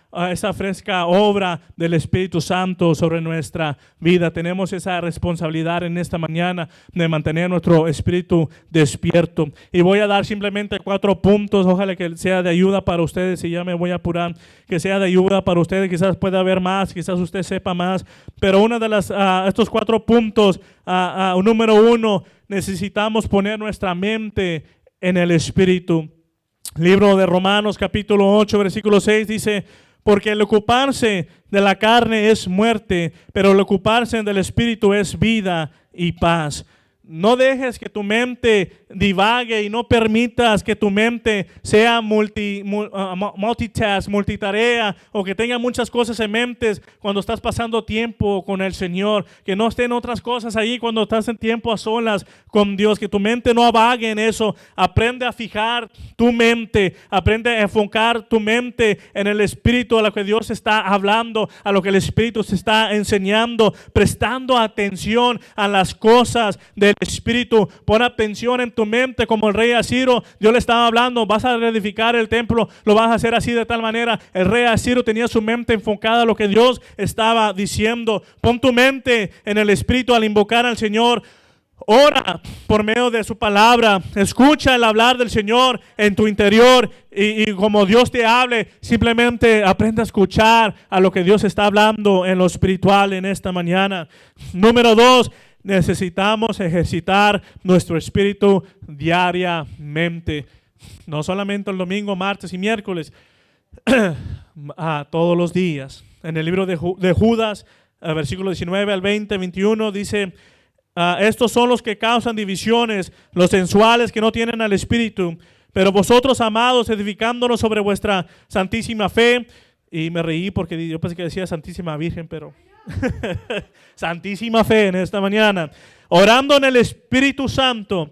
obra del Espíritu Santo sobre nuestra vida. Tenemos esa responsabilidad en esta mañana de mantener nuestro espíritu despierto. Y voy a dar simplemente 4 puntos. Ojalá que sea de ayuda para ustedes, y ya me voy a apurar, que sea de ayuda para ustedes. Quizás pueda haber más, quizás usted sepa más, pero una de estos 4 puntos, número 1, necesitamos poner nuestra mente en el Espíritu. Libro de Romanos capítulo 8 versículo 6 dice, porque el ocuparse de la carne es muerte, pero el ocuparse del Espíritu es vida y paz. No dejes que tu mente divague y no permitas que tu mente sea multitask, multitarea, o que tenga muchas cosas en mente cuando estás pasando tiempo con el Señor. Que no estén otras cosas ahí cuando estás en tiempo a solas con Dios. Que tu mente no vague en eso. Aprende a fijar tu mente, aprende a enfocar tu mente en el Espíritu, a lo que Dios está hablando, a lo que el Espíritu se está enseñando, prestando atención a las cosas del Espíritu. Pon atención en tu mente, como el rey Asiro. Dios le estaba hablando, vas a reedificar el templo, lo vas a hacer así de tal manera. El rey Asiro tenía su mente enfocada a lo que Dios estaba diciendo. Pon tu mente en el Espíritu al invocar al Señor. Ora por medio de su palabra. Escucha el hablar del Señor en tu interior, y como Dios te hable, simplemente aprende a escuchar a lo que Dios está hablando en lo espiritual en esta mañana. Número 2, necesitamos ejercitar nuestro espíritu diariamente. No solamente el domingo, martes y miércoles, todos los días. En el libro de Judas, versículo 19 al 20, 21, dice, estos son los que causan divisiones, los sensuales que no tienen al Espíritu. Pero vosotros, amados, edificándonos sobre vuestra santísima fe. Y me reí porque yo pensé que decía Santísima Virgen, pero santísima fe en esta mañana. Orando en el Espíritu Santo,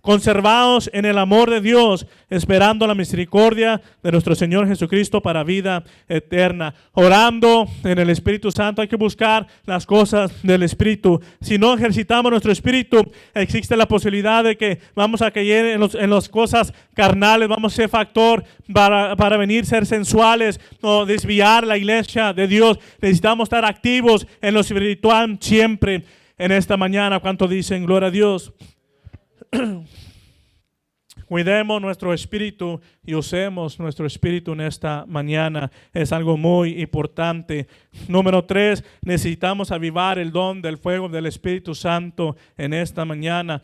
conservados en el amor de Dios, esperando la misericordia de nuestro Señor Jesucristo para vida eterna. Orando en el Espíritu Santo, hay que buscar las cosas del Espíritu. Si no ejercitamos nuestro espíritu, existe la posibilidad de que vamos a caer en las cosas carnales, vamos a ser factor para venir ser sensuales o desviar la iglesia de Dios. Necesitamos estar activos en lo espiritual siempre. En esta mañana, ¿cuánto dicen gloria a Dios? Cuidemos nuestro espíritu y usemos nuestro espíritu en esta mañana. Es algo muy importante. Número 3, necesitamos avivar el don del fuego del Espíritu Santo en esta mañana.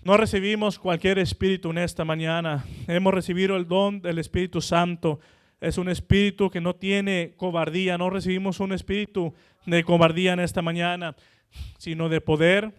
No recibimos cualquier espíritu en esta mañana. Hemos recibido el don del Espíritu Santo. Es un espíritu que no tiene cobardía. No recibimos un espíritu de cobardía en esta mañana, sino de poder,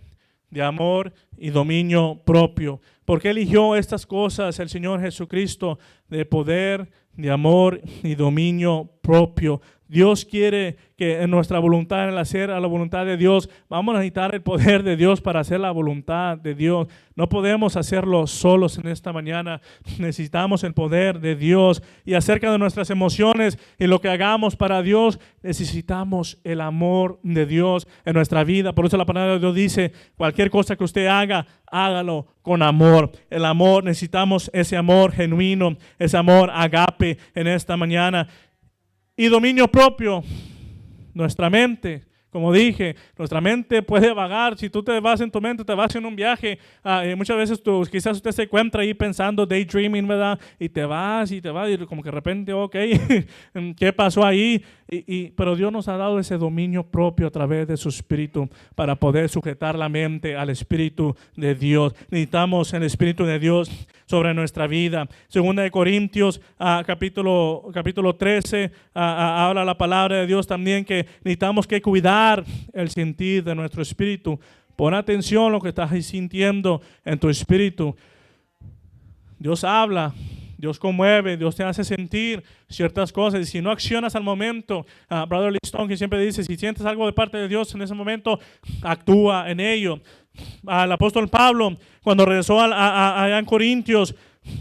de amor y dominio propio. ¿Por qué eligió estas cosas el Señor Jesucristo? De poder, de amor y dominio propio. Dios quiere que en nuestra voluntad, en el hacer a la voluntad de Dios, vamos a necesitar el poder de Dios para hacer la voluntad de Dios. No podemos hacerlo solos en esta mañana. Necesitamos el poder de Dios. Y acerca de nuestras emociones y lo que hagamos para Dios, necesitamos el amor de Dios en nuestra vida. Por eso la palabra de Dios dice, cualquier cosa que usted haga, hágalo con amor. El amor, necesitamos ese amor genuino, ese amor agape en esta mañana. Y dominio propio, nuestra mente, como dije, nuestra mente puede vagar. Si tú te vas en tu mente, te vas en un viaje, muchas veces quizás usted se encuentra ahí pensando, daydreaming, ¿verdad? Y te vas, y como que de repente, ok, ¿qué pasó ahí? Pero Dios nos ha dado ese dominio propio a través de su Espíritu para poder sujetar la mente al Espíritu de Dios. Necesitamos el Espíritu de Dios sobre nuestra vida. Segunda de Corintios, capítulo 13, habla la palabra de Dios también que necesitamos que cuidar el sentir de nuestro espíritu. Pon atención a lo que estás sintiendo en tu espíritu. Dios habla, Dios conmueve, Dios te hace sentir ciertas cosas. Y si no accionas al momento, Brother Liston, que siempre dice, si sientes algo de parte de Dios en ese momento, actúa en ello. Al apóstol Pablo, cuando regresó allá en Corintios,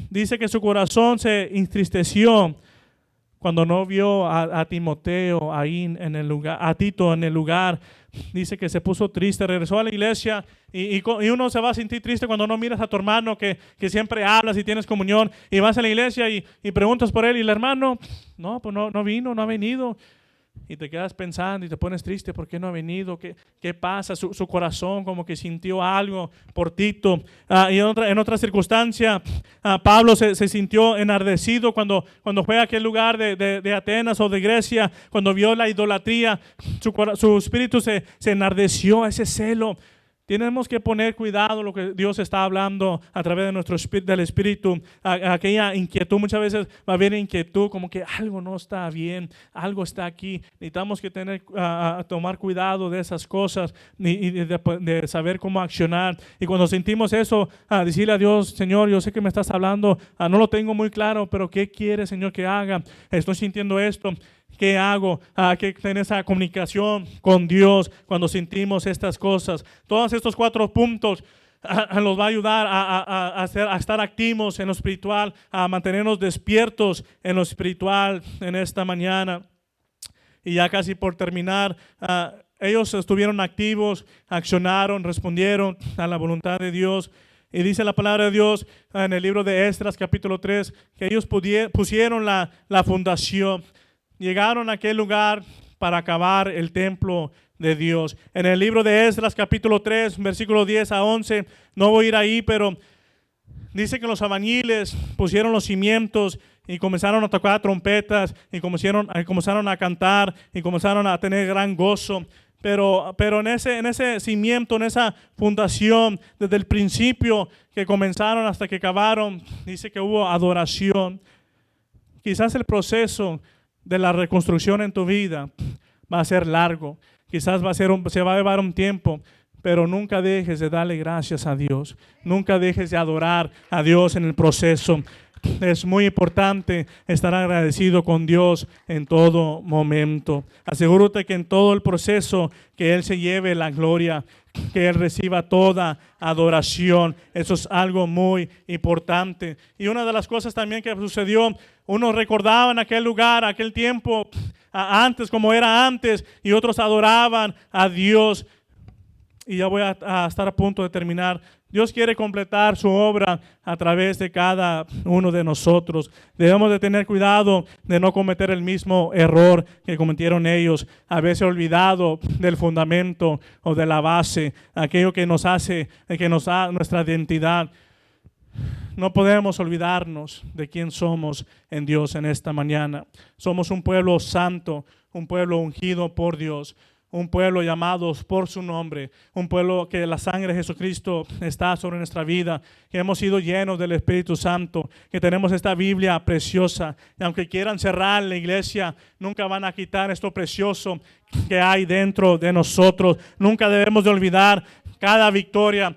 dice que su corazón se entristeció cuando no vio a Timoteo ahí en el lugar, a Tito en el lugar. Dice que se puso triste, regresó a la iglesia y uno se va a sentir triste cuando no miras a tu hermano que siempre hablas y tienes comunión, y vas a la iglesia y preguntas por él y el hermano, no, pues no vino, no ha venido. Y te quedas pensando y te pones triste, ¿por qué no ha venido? ¿Qué pasa? Su corazón como que sintió algo por Tito. Y en otra circunstancia, Pablo se sintió enardecido cuando fue a aquel lugar de Atenas o de Grecia, cuando vio la idolatría. Su espíritu se enardeció, ese celo. Tenemos que poner cuidado lo que Dios está hablando a través de nuestro del Espíritu. Aquella inquietud, muchas veces va a haber inquietud, como que algo no está bien, algo está aquí. Necesitamos que tomar cuidado de esas cosas y de saber cómo accionar. Y cuando sentimos eso, decirle a Dios, Señor, yo sé que me estás hablando, no lo tengo muy claro, pero ¿qué quieres, Señor, que haga? Estoy sintiendo esto. ¿Qué hago? Que tener esa comunicación con Dios cuando sentimos estas cosas. Todos estos 4 puntos nos va a ayudar a estar activos en lo espiritual, a mantenernos despiertos en lo espiritual en esta mañana. Y ya casi por terminar, ellos estuvieron activos, accionaron, respondieron a la voluntad de Dios. Y dice la palabra de Dios en el libro de Esdras, capítulo 3, que ellos pusieron la fundación. Llegaron a aquel lugar para acabar el templo de Dios. En el libro de Esdras, capítulo 3, versículo 10 a 11, no voy a ir ahí, pero dice que los albañiles pusieron los cimientos y comenzaron a tocar trompetas y comenzaron a cantar y comenzaron a tener gran gozo. Pero en ese cimiento, en esa fundación, desde el principio que comenzaron hasta que acabaron, dice que hubo adoración. Quizás el proceso de la reconstrucción en tu vida va a ser largo, quizás se va a llevar un tiempo, pero nunca dejes de darle gracias a Dios, nunca dejes de adorar a Dios en el proceso. es muy importante estar agradecido con Dios en todo momento. Asegúrate que en todo el proceso que Él se lleve la gloria, que Él reciba toda adoración. Eso es algo muy importante. Y una de las cosas también que sucedió, unos recordaban aquel lugar, aquel tiempo, antes como era antes, y otros adoraban a Dios. Y ya voy a estar a punto de terminar. Dios quiere completar su obra a través de cada uno de nosotros. Debemos de tener cuidado de no cometer el mismo error que cometieron ellos, haberse olvidado del fundamento o de la base, aquello que nos hace, que nos da nuestra identidad. No podemos olvidarnos de quién somos en Dios en esta mañana. Somos un pueblo santo, un pueblo ungido por Dios. Un pueblo llamados por su nombre, un pueblo que la sangre de Jesucristo está sobre nuestra vida, que hemos sido llenos del Espíritu Santo, que tenemos esta Biblia preciosa. Y aunque quieran cerrar la iglesia, nunca van a quitar esto precioso que hay dentro de nosotros. Nunca debemos de olvidar cada victoria,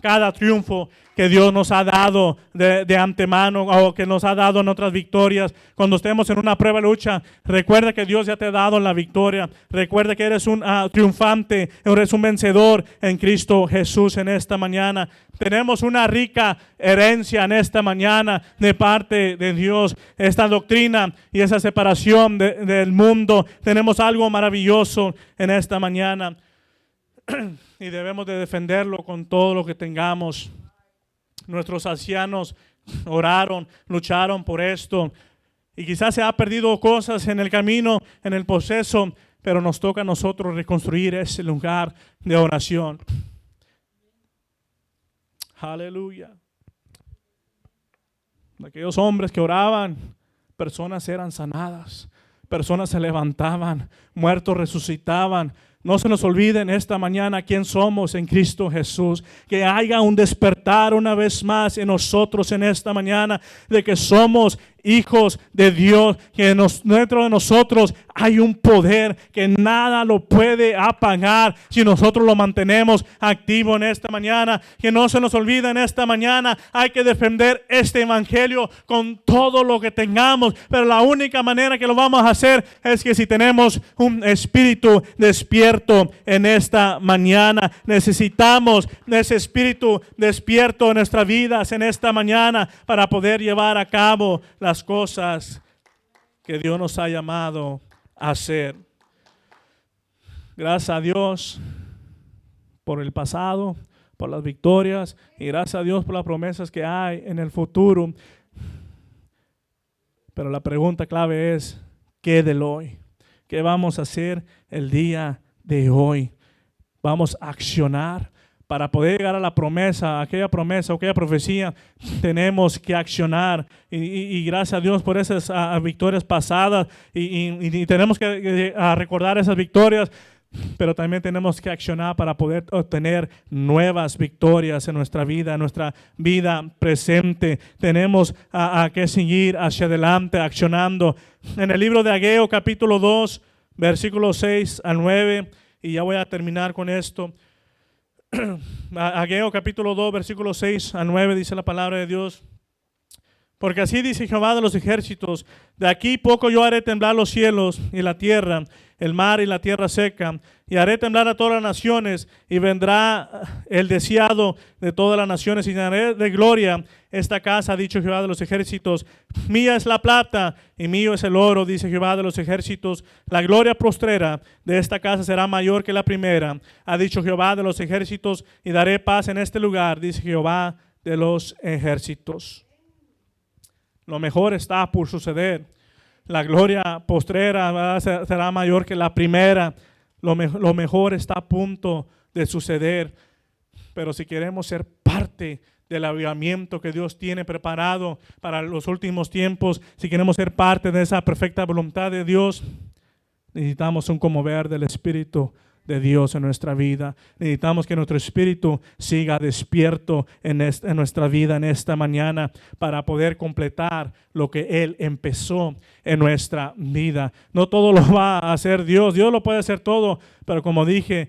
cada triunfo que Dios nos ha dado de antemano, o que nos ha dado en otras victorias. Cuando estemos en una prueba de lucha, recuerda que Dios ya te ha dado la victoria. Recuerda que eres un triunfante, eres un vencedor en Cristo Jesús en esta mañana. Tenemos una rica herencia en esta mañana de parte de Dios. Esta doctrina y esa separación del mundo. Tenemos algo maravilloso en esta mañana. Y debemos de defenderlo con todo lo que tengamos. Nuestros ancianos oraron, lucharon por esto. Y quizás se ha perdido cosas en el camino, en el proceso, pero nos toca a nosotros reconstruir ese lugar de oración. Aleluya. Aquellos hombres que oraban, personas eran sanadas, personas se levantaban, muertos resucitaban. No se nos olvide en esta mañana quién somos en Cristo Jesús. Que haya un despertar una vez más en nosotros en esta mañana de que somos hijos de Dios, que dentro de nosotros hay un poder que nada lo puede apagar si nosotros lo mantenemos activo en esta mañana. Que no se nos olvide en esta mañana, hay que defender este evangelio con todo lo que tengamos, pero la única manera que lo vamos a hacer es que si tenemos un espíritu despierto en esta mañana. Necesitamos ese espíritu despierto en nuestras vidas en esta mañana para poder llevar a cabo las cosas que Dios nos ha llamado a hacer. Gracias a Dios por el pasado, por las victorias, y gracias a Dios por las promesas que hay en el futuro. Pero la pregunta clave es, ¿qué del hoy? ¿Qué vamos a hacer el día de hoy? Vamos a accionar. Para poder llegar a la promesa, aquella profecía, tenemos que accionar. Y gracias a Dios por esas victorias pasadas. Y tenemos que recordar esas victorias, pero también tenemos que accionar para poder obtener nuevas victorias en nuestra vida presente. Tenemos que seguir hacia adelante, accionando. En el libro de Ageo, capítulo 2, versículos 6 al 9, y ya voy a terminar con esto. Ageo capítulo 2 versículos 6 a 9 dice la palabra de Dios: porque así dice Jehová de los ejércitos, de aquí poco yo haré temblar los cielos y la tierra, el mar y la tierra seca, y haré temblar a todas las naciones, y vendrá el deseado de todas las naciones, y llenaré de gloria esta casa, ha dicho Jehová de los ejércitos. Mía es la plata y mío es el oro, dice Jehová de los ejércitos. La gloria postrera de esta casa será mayor que la primera, ha dicho Jehová de los ejércitos, y daré paz en este lugar, dice Jehová de los ejércitos. Lo mejor está por suceder. La gloria postrera será mayor que la primera. Lo mejor está a punto de suceder. Pero si queremos ser parte del avivamiento que Dios tiene preparado para los últimos tiempos, si queremos ser parte de esa perfecta voluntad de Dios, necesitamos un conmover del Espíritu de Dios en nuestra vida. Necesitamos que nuestro espíritu siga despierto en nuestra vida en esta mañana para poder completar lo que Él empezó en nuestra vida. No todo lo va a hacer Dios. Dios lo puede hacer todo, pero como dije,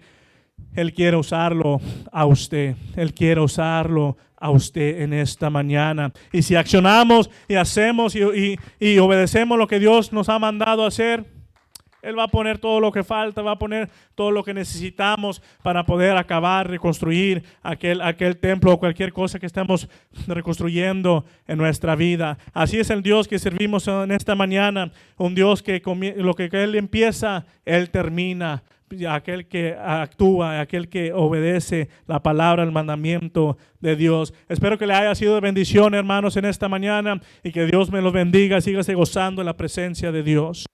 Él quiere usarlo a usted. Él quiere usarlo a usted en esta mañana. Y si accionamos y hacemos y obedecemos lo que Dios nos ha mandado a hacer, Él va a poner todo lo que falta, va a poner todo lo que necesitamos para poder acabar, reconstruir aquel templo o cualquier cosa que estemos reconstruyendo en nuestra vida. Así es el Dios que servimos en esta mañana, un Dios que lo que Él empieza, Él termina. Aquel que actúa, aquel que obedece la palabra, el mandamiento de Dios. Espero que le haya sido de bendición, hermanos, en esta mañana, y que Dios me los bendiga. Sígase gozando en la presencia de Dios.